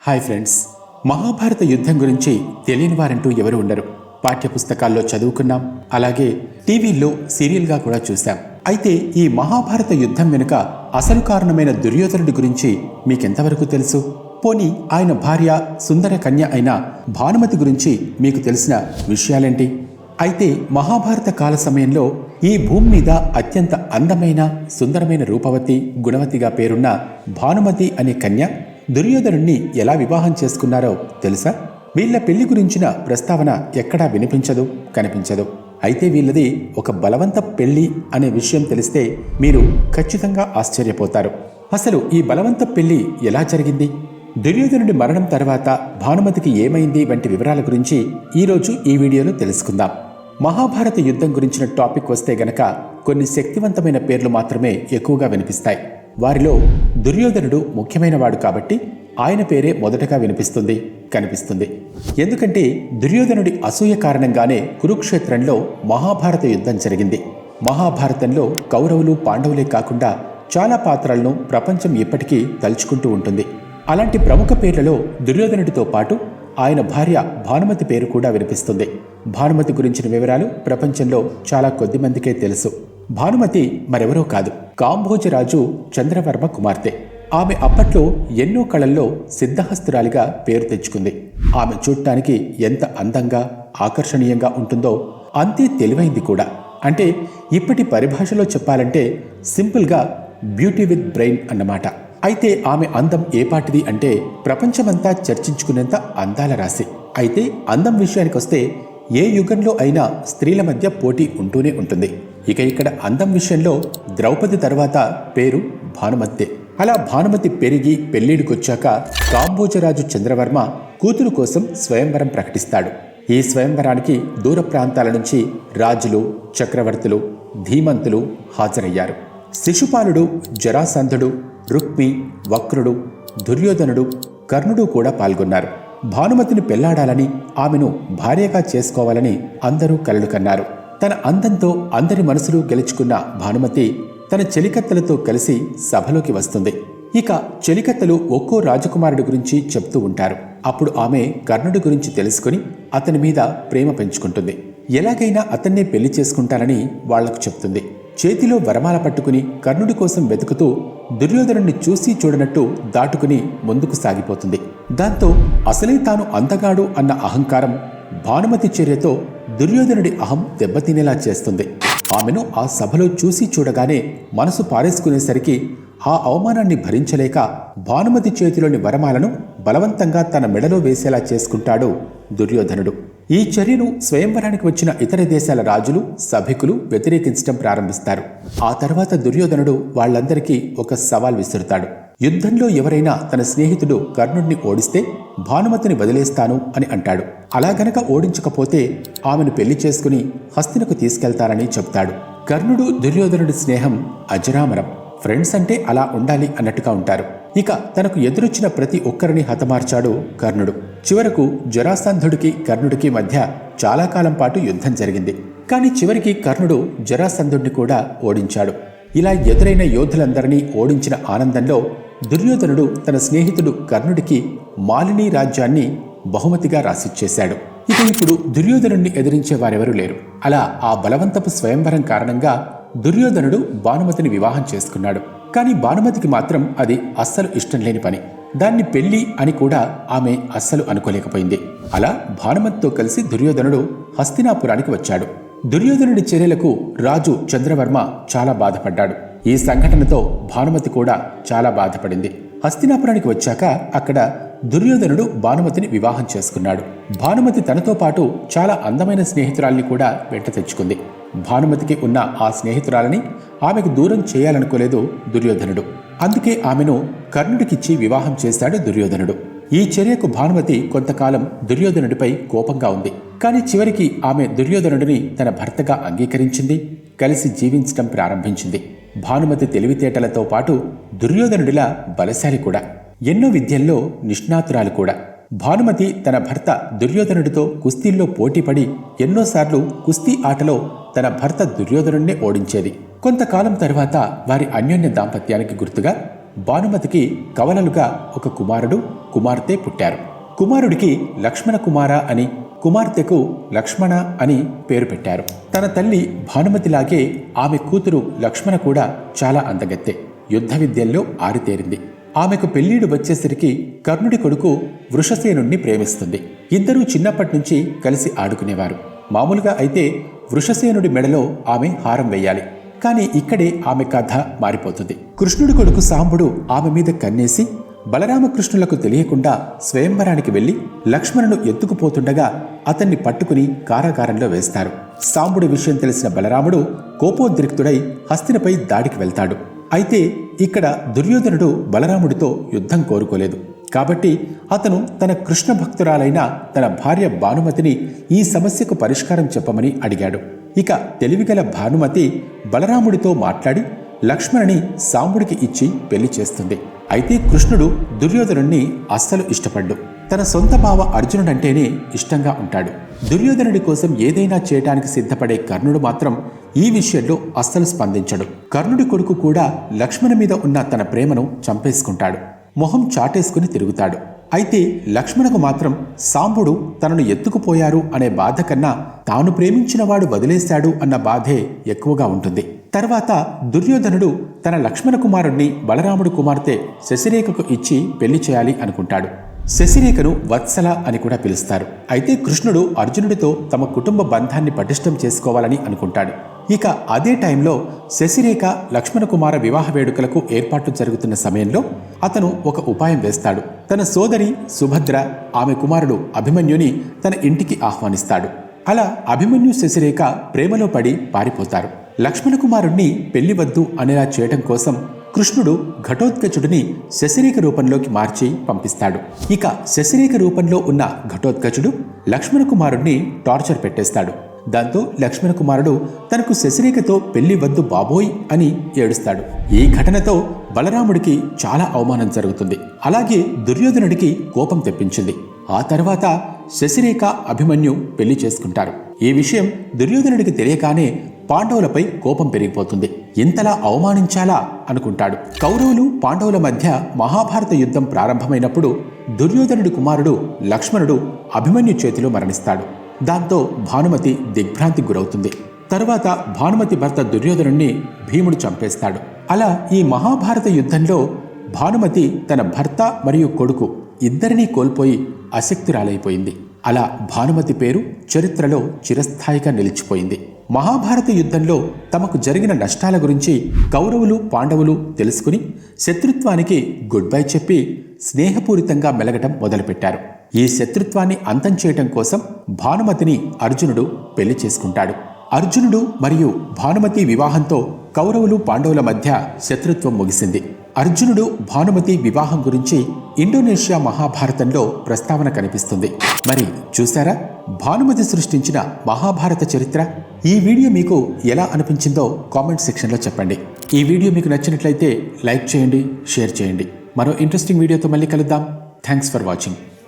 Hi friends, Mahabharata యుద్ధం గురించి తెలియని వారంటూ ఎవరు ఉండరు. పాఠ్యపుస్తకాల్లో చదువుకున్నాం, అలాగే టీవీల్లో సీరియల్గా కూడా చూశాం. అయితే ఈ మహాభారత యుద్ధం వెనుక అసలు కారణమైన దుర్యోధనుడి గురించి మీకెంతవరకు తెలుసు? పోనీ ఆయన భార్య సుందర కన్య అయిన భానుమతి గురించి మీకు తెలిసిన విషయాలేంటి? అయితే మహాభారత కాల సమయంలో ఈ భూమి మీద అత్యంత అందమైన సుందరమైన రూపవతి గుణవతిగా పేరున్న భానుమతి అనే కన్య దుర్యోధనుణ్ణి ఎలా వివాహం చేసుకున్నారో తెలుసా? వీళ్ల పెళ్లి గురించిన ప్రస్తావన ఎక్కడా వినిపించదు, కనిపించదు. అయితే వీళ్ళది ఒక బలవంత పెళ్లి అనే విషయం తెలిస్తే మీరు ఖచ్చితంగా ఆశ్చర్యపోతారు. అసలు ఈ బలవంత పెళ్లి ఎలా జరిగింది, దుర్యోధనుడి మరణం తర్వాత భానుమతికి ఏమైంది వంటి వివరాల గురించి ఈరోజు ఈ వీడియోలో తెలుసుకుందాం. మహాభారత యుద్ధం గురించిన టాపిక్ వస్తే గనక కొన్ని శక్తివంతమైన పేర్లు మాత్రమే ఎక్కువగా వినిపిస్తాయి. వారిలో దుర్యోధనుడు ముఖ్యమైనవాడు కాబట్టి ఆయన పేరే మొదటగా వినిపిస్తుంది, కనిపిస్తుంది. ఎందుకంటే దుర్యోధనుడి అసూయ కారణంగానే కురుక్షేత్రంలో మహాభారత యుద్ధం జరిగింది. మహాభారతంలో కౌరవులు పాండవులే కాకుండా చాలా పాత్రలను ప్రపంచం ఇప్పటికీ తలుచుకుంటూ ఉంటుంది. అలాంటి ప్రముఖ పేర్లలో దుర్యోధనుడితో పాటు ఆయన భార్య భానుమతి పేరు కూడా వినిపిస్తుంది. భానుమతి గురించిన వివరాలు ప్రపంచంలో చాలా కొద్ది మందికే తెలుసు. భానుమతి మరెవరో కాదు, కాంభోజరాజు చంద్రవర్మ కుమార్తె. ఆమె అప్పట్లో ఎన్నో కళల్లో సిద్ధహస్తురాలిగా పేరు తెచ్చుకుంది. ఆమె చూడటానికి ఎంత అందంగా ఆకర్షణీయంగా ఉంటుందో అంతే తెలివైంది కూడా. అంటే ఇప్పటి పరిభాషలో చెప్పాలంటే సింపుల్గా బ్యూటీ విత్ బ్రెయిన్ అన్నమాట. అయితే ఆమె అందం ఏపాటిది అంటే ప్రపంచమంతా చర్చించుకునేంత అందాల రాశి. అయితే అందం విషయానికి వస్తే ఏ యుగంలో అయినా స్త్రీల మధ్య పోటీ ఉంటూనే ఉంటుంది. ఇక్కడ అందం విషయంలో ద్రౌపది తర్వాత పేరు భానుమతే. అలా భానుమతి పెరిగి పెళ్లిడికొచ్చాక కాంభోజరాజు చంద్రవర్మ కూతురు కోసం స్వయంవరం ప్రకటిస్తాడు. ఈ స్వయంవరానికి దూర ప్రాంతాల నుంచి రాజులు, చక్రవర్తులు, ధీమంతులు హాజరయ్యారు. శిశుపాలుడు, జరాసంధుడు, రుక్మి, వక్రుడు, దుర్యోధనుడు, కర్ణుడు కూడా పాల్గొన్నారు. భానుమతిని పెళ్లాడాలని, ఆమెను భార్యగా చేసుకోవాలని అందరూ కలలు కన్నారు. తన అందంతో అందరి మనసులు గెలుచుకున్న భానుమతి తన చెలికత్తెలతో కలిసి సభలోకి వస్తుంది. ఇక చెలికత్తెలు ఒక్కో రాజకుమారుడి గురించి చెప్తూ ఉంటారు. అప్పుడు ఆమె కర్ణుడి గురించి తెలుసుకుని అతని మీద ప్రేమ పెంచుకుంటుంది. ఎలాగైనా అతన్నే పెళ్లి చేసుకుంటానని వాళ్లకు చెప్తుంది. చేతిలో వరమాల పట్టుకుని కర్ణుడి కోసం వెతుకుతూ దుర్యోధనుడిని చూసి చూడనట్టు దాటుకుని ముందుకు సాగిపోతుంది. దాంతో అసలే తాను అందగాడు అన్న అహంకారం భానుమతి చర్యతో దుర్యోధనుడి అహం దెబ్బతినేలా చేస్తుంది. ఆమెను ఆ సభలో చూసి చూడగానే మనసు పారేసుకునేసరికి ఆ అవమానాన్ని భరించలేక భానుమతి చేతిలోని వరమాలను బలవంతంగా తన మెడలో వేసేలా చేసుకుంటాడు దుర్యోధనుడు. ఈ చర్యను స్వయంవరానికి వచ్చిన ఇతర దేశాల రాజులు, సభికులు వ్యతిరేకించడం ప్రారంభిస్తారు. ఆ తర్వాత దుర్యోధనుడు వాళ్లందరికీ ఒక సవాల్ విసురుతాడు. యుద్ధంలో ఎవరైనా తన స్నేహితుడు కర్ణుడిని ఓడిస్తే భానుమతిని వదిలేస్తాను అని అంటాడు. అలా గనక ఓడించకపోతే ఆమెను పెళ్లి చేసుకుని హస్తినకు తీసుకెళ్తానని చెప్తాడు. కర్ణుడు, దుర్యోధనుడి స్నేహం అజరామరం. ఫ్రెండ్స్ అంటే అలా ఉండాలి అన్నట్టుగా ఉంటారు. ఇక తనకు ఎదురొచ్చిన ప్రతి ఒక్కరిని హతమార్చాడు కర్ణుడు. చివరకు జరాసంధుడికి కర్ణుడికి మధ్య చాలా కాలం పాటు యుద్ధం జరిగింది. కానీ చివరికి కర్ణుడు జరాసంధుడిని కూడా ఓడించాడు. ఇలా ఎదురైన యోధులందరినీ ఓడించిన ఆనందంలో దుర్యోధనుడు తన స్నేహితుడు కర్ణుడికి మాలిని రాజ్యాన్ని బహుమతిగా రాసిచ్చేశాడు. ఇప్పుడు దుర్యోధనుడిని ఎదిరించే వారెవరూ లేరు. అలా ఆ బలవంతపు స్వయంవరం కారణంగా దుర్యోధనుడు భానుమతిని వివాహం చేసుకున్నాడు. కానీ భానుమతికి మాత్రం అది అస్సలు ఇష్టం లేని పని. దాన్ని పెళ్లి అని కూడా ఆమె అస్సలు అనుకోలేకపోయింది. అలా భానుమతితో కలిసి దుర్యోధనుడు హస్తినాపురానికి వచ్చాడు. దుర్యోధనుడి చర్యలకు రాజు చంద్రవర్మ చాలా బాధపడ్డాడు. ఈ సంఘటనతో భానుమతి కూడా చాలా బాధపడింది. హస్తినాపురానికి వచ్చాక అక్కడ దుర్యోధనుడు భానుమతిని వివాహం చేసుకున్నాడు. భానుమతి తనతో పాటు చాలా అందమైన స్నేహితురాల్ని కూడా వెంట తెచ్చుకుంది. భానుమతికి ఉన్న ఆ స్నేహితురాలని ఆమెకు దూరం చేయాలనుకోలేదు దుర్యోధనుడు. అందుకే ఆమెను కర్ణుడికిచ్చి వివాహం చేశాడు దుర్యోధనుడు. ఈ చర్యకు భానుమతి కొంతకాలం దుర్యోధనుడిపై కోపంగా ఉంది. కానీ చివరికి ఆమె దుర్యోధనుడిని తన భర్తగా అంగీకరించింది, కలిసి జీవించడం ప్రారంభించింది. భానుమతి తెలివితేటలతో పాటు దుర్యోధనుడిలా బలశాలి కూడా, ఎన్నో విద్యల్లో నిష్ణాతురాలు కూడా. భానుమతి తన భర్త దుర్యోధనుడితో కుస్తీల్లో పోటీపడి ఎన్నోసార్లు కుస్తీ ఆటలో తన భర్త దుర్యోధనుడినే ఓడించేది. కొంతకాలం తర్వాత వారి అన్యోన్య దాంపత్యానికి గుర్తుగా భానుమతికి కవలలుగా ఒక కుమారుడు కుమార్తె పుట్టారు. కుమారుడికి లక్ష్మణ కుమార అని, కుమార్తెకు లక్ష్మణ అని పేరు పెట్టారు. తన తల్లి భానుమతిలాగే ఆమె కూతురు లక్ష్మణ కూడా చాలా అందగత్తె, యుద్ధ విద్యల్లో ఆరితేరింది. ఆమెకు పెళ్లిడు వచ్చేసరికి కర్ణుడి కొడుకు వృషసేనుణ్ణి ప్రేమిస్తుంది. ఇద్దరూ చిన్నప్పటి నుంచి కలిసి ఆడుకునేవారు. మామూలుగా అయితే వృషసేనుడి మెడలో ఆమె హారం వేయాలి. కానీ ఇక్కడే ఆమె కథ మారిపోతుంది. కృష్ణుడి కొడుకు సాంబుడు ఆమె మీద కన్నేసి బలరామకృష్ణులకు తెలియకుండా స్వయంవరానికి వెళ్లి లక్ష్మణును ఎత్తుకుపోతుండగా అతన్ని పట్టుకుని కారాగారంలో వేస్తారు. సాంబుడి విషయం తెలిసిన బలరాముడు కోపోద్రిక్తుడై హస్తినపై దాడికి వెళ్తాడు. అయితే ఇక్కడ దుర్యోధనుడు బలరాముడితో యుద్ధం కోరుకోలేదు. కాబట్టి అతను తన కృష్ణ భక్తురాలైన తన భార్య భానుమతిని ఈ సమస్యకు పరిష్కారం చెప్పమని అడిగాడు. ఇక తెలివిగల భానుమతి బలరాముడితో మాట్లాడి లక్ష్మణుని సాంబుడికి ఇచ్చి పెళ్లి చేస్తుంది. అయితే కృష్ణుడు దుర్యోధనుణ్ణి అస్సలు ఇష్టపడ్డు. తన సొంత బావ అర్జునుడంటేనే ఇష్టంగా ఉంటాడు. దుర్యోధనుడి కోసం ఏదైనా చేయటానికి సిద్ధపడే కర్ణుడు మాత్రం ఈ విషయంలో అస్సలు స్పందించడు. కర్ణుడి కొడుకు కూడా లక్ష్మణ మీద ఉన్న తన ప్రేమను చంపేసుకుంటాడు. మొహం చాటేసుకుని తిరుగుతాడు. అయితే లక్ష్మణకు మాత్రం సాంబుడు తనను ఎత్తుకుపోయారు అనే బాధ కన్నా తాను ప్రేమించినవాడు వదిలేశాడు అన్న బాధే ఎక్కువగా ఉంటుంది. తర్వాత దుర్యోధనుడు తన లక్ష్మణ కుమారుణ్ణి బలరాముడు కుమార్తె శశిరేఖకు ఇచ్చి పెళ్లి చేయాలి అనుకుంటాడు. శశిరేఖను వత్సల అని కూడా పిలుస్తారు. అయితే కృష్ణుడు అర్జునుడితో తమ కుటుంబ బంధాన్ని పటిష్టం చేసుకోవాలని అనుకుంటాడు. ఇక అదే టైంలో శశిరేఖ లక్ష్మణ కుమార వివాహ వేడుకలకు ఏర్పాట్లు జరుగుతున్న సమయంలో అతను ఒక ఉపాయం వేస్తాడు. తన సోదరి సుభద్ర ఆమె కుమారుడు అభిమన్యుని తన ఇంటికి ఆహ్వానిస్తాడు. అలా అభిమన్యు శశిరేఖ ప్రేమలో పడి పారిపోతారు. లక్ష్మణ కుమారుణ్ణి పెళ్లి వద్దు అనేలా చేయడం కోసం కృష్ణుడు ఘటోత్కచుడిని శశిరేఖ రూపంలోకి మార్చి పంపిస్తాడు. ఇక శశిరేఖ రూపంలో ఉన్న ఘటోత్కచుడు లక్ష్మణ కుమారుణ్ణి టార్చర్ పెట్టేస్తాడు. దాంతో లక్ష్మణ కుమారుడు తనకు శశిరేఖతో పెళ్లి వద్దు బాబోయ్ అని ఏడుస్తాడు. ఈ ఘటనతో బలరాముడికి చాలా అవమానం జరుగుతుంది. అలాగే దుర్యోధనుడికి కోపం తెప్పించింది. ఆ తర్వాత శశిరేఖ అభిమన్యు పెళ్లి చేసుకుంటారు. ఈ విషయం దుర్యోధనుడికి తెలియగానే పాండవులపై కోపం పెరిగిపోతుంది. ఇంతలా అవమానించాలా అనుకుంటాడు. కౌరవులు పాండవుల మధ్య మహాభారత యుద్ధం ప్రారంభమైనప్పుడు దుర్యోధనుడి కుమారుడు లక్ష్మణుడు అభిమన్యు చేతిలో మరణిస్తాడు. దాంతో భానుమతి దిగ్భ్రాంతికి గురవుతుంది. తరువాత భానుమతి భర్త దుర్యోధనుణ్ణి భీముడు చంపేస్తాడు. అలా ఈ మహాభారత యుద్ధంలో భానుమతి తన భర్త మరియు కొడుకు ఇద్దరినీ కోల్పోయి అశక్తురాలైపోయింది. అలా భానుమతి పేరు చరిత్రలో చిరస్థాయిగా నిలిచిపోయింది. మహాభారత యుద్ధంలో తమకు జరిగిన నష్టాల గురించి కౌరవులు పాండవులు తెలుసుకుని శత్రుత్వానికి గుడ్ బై చెప్పి స్నేహపూరితంగా మెలగటం మొదలుపెట్టారు. ఈ శత్రుత్వాన్ని అంతం చేయటం కోసం భానుమతిని అర్జునుడు పెళ్లి చేసుకుంటాడు. అర్జునుడు మరియు భానుమతి వివాహంతో కౌరవులు పాండవుల మధ్య శత్రుత్వం ముగిసింది. అర్జునుడు భానుమతి వివాహం గురించి ఇండోనేషియా మహాభారతంలో ప్రస్తావన కనిపిస్తుంది. మరి చూసారా భానుమతి సృష్టించిన మహాభారత చరిత్ర? ఈ వీడియో మీకు ఎలా అనిపించిందో కామెంట్ సెక్షన్లో చెప్పండి. ఈ వీడియో మీకు నచ్చినట్లయితే లైక్ చేయండి, షేర్ చేయండి. మరో ఇంట్రెస్టింగ్ వీడియోతో మళ్ళీ కలుద్దాం. Thanks for watching.